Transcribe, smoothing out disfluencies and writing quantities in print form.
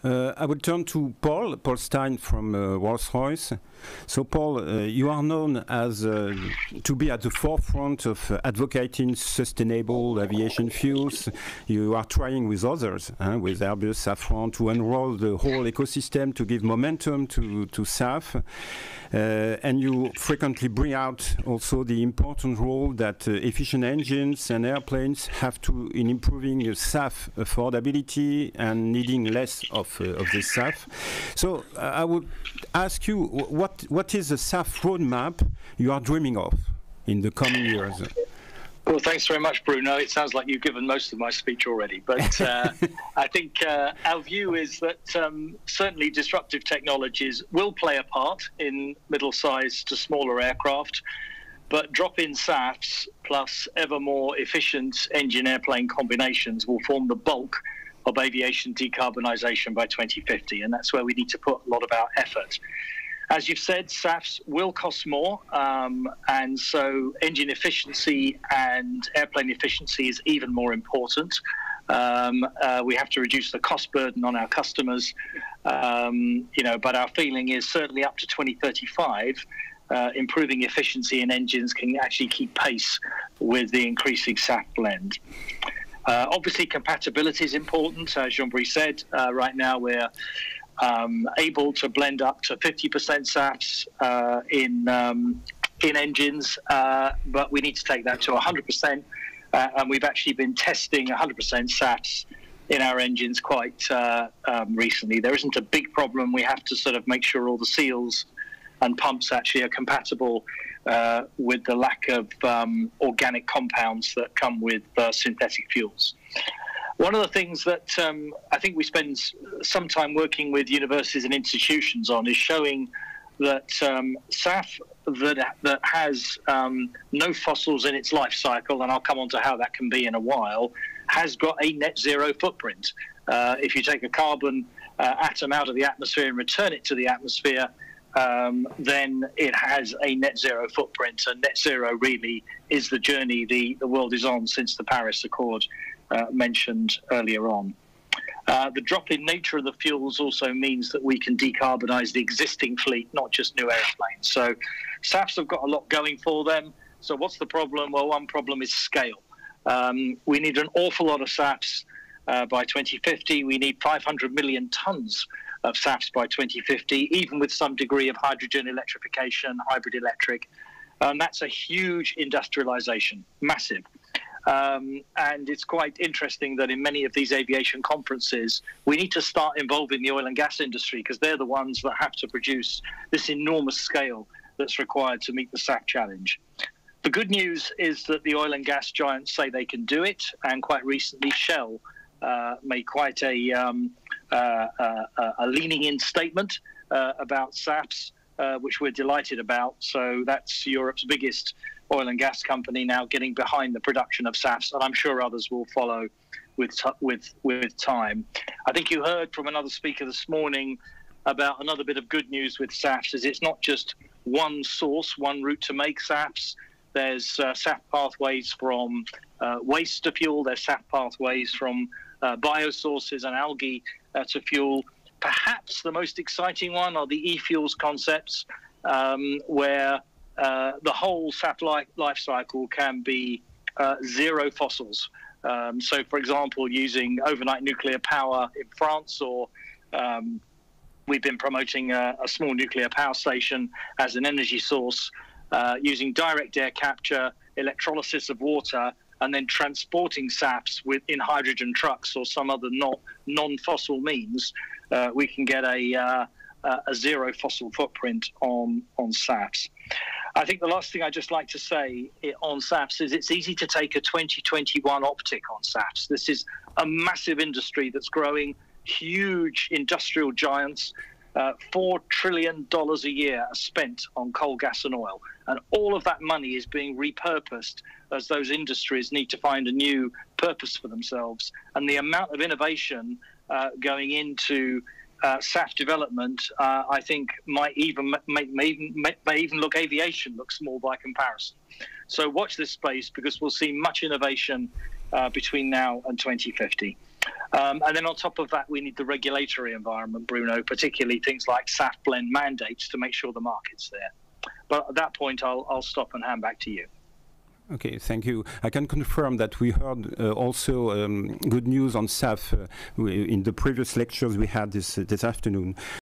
I would turn to Paul Stein from Rolls-Royce. So, Paul, you are known as to be at the forefront of advocating sustainable aviation fuels. You are trying with others, with Airbus, Safran, to enroll the whole ecosystem to give momentum to SAF. And you frequently bring out also the important role that efficient engines and airplanes have to in improving SAF affordability and needing less of this SAF. So I would ask you, what is the SAF roadmap you are dreaming of in the coming years? Well, thanks very much, Bruno. It sounds like you've given most of my speech already. But I think our view is that certainly disruptive technologies will play a part in middle-sized to smaller aircraft, but drop-in SAFs plus ever more efficient engine-airplane combinations will form the bulk of aviation decarbonisation by 2050, and that's where we need to put a lot of our effort. As you've said, SAFs will cost more, and so engine efficiency and airplane efficiency is even more important. We have to reduce the cost burden on our customers, but our feeling is certainly up to 2035, improving efficiency in engines can actually keep pace with the increasing SAF blend. Obviously, compatibility is important. As Jean-Brie said, right now we're able to blend up to 50% SAFs in engines, but we need to take that to 100%. And we've actually been testing 100% SAFs in our engines quite recently. There isn't a big problem. We have to sort of make sure all the seals and pumps actually are compatible with the lack of organic compounds that come with synthetic fuels. One of the things that I think we spend some time working with universities and institutions on is showing that SAF that has no fossils in its life cycle, and I'll come on to how that can be in a while, has got a net zero footprint. If you take a carbon atom out of the atmosphere and return it to the atmosphere, then it has a net zero footprint, and net zero really is the journey the world is on since the Paris Accord mentioned earlier on. The drop-in nature of the fuels also means that we can decarbonise the existing fleet, not just new airplanes. So SAFs have got a lot going for them. So what's the problem? Well, one problem is scale. We need an awful lot of SAFs by 2050. We need 500 million tonnes of SAFs by 2050, even with some degree of hydrogen electrification, hybrid electric. That's a huge industrialisation, massive. And it's quite interesting that in many of these aviation conferences, we need to start involving the oil and gas industry because they're the ones that have to produce this enormous scale that's required to meet the SAF challenge. The good news is that the oil and gas giants say they can do it, and quite recently Shell made quite a leaning-in statement about SAFs, which we're delighted about. So that's Europe's biggest oil and gas company now getting behind the production of SAFs, and I'm sure others will follow with time. I think you heard from another speaker this morning about another bit of good news with SAFs is it's not just one source, one route to make SAFs. There's SAF pathways from waste to fuel. There's SAF pathways from biosources and algae to fuel. Perhaps the most exciting one are the e-fuels concepts, where the whole SAF life cycle can be zero fossils. So, for example, using overnight nuclear power in France, or we've been promoting a small nuclear power station as an energy source, using direct air capture, electrolysis of water, and then transporting SAFs in hydrogen trucks or some other non-fossil means. We can get a zero fossil footprint on SAFs. I think the last thing I'd just like to say on SAFs is it's easy to take a 2021 optic on SAFs. This is a massive industry that's growing, huge industrial giants. $4 trillion a year are spent on coal, gas and oil. And all of that money is being repurposed as those industries need to find a new purpose for themselves. And the amount of innovation going into SAF development, I think, might even look aviation look small by comparison. So watch this space because we'll see much innovation between now and 2050. And then on top of that, we need the regulatory environment, Bruno, particularly things like SAF blend mandates to make sure the market's there. But at that point, I'll stop and hand back to you. Okay, thank you. I can confirm that we heard also good news on SAF in the previous lectures we had this afternoon.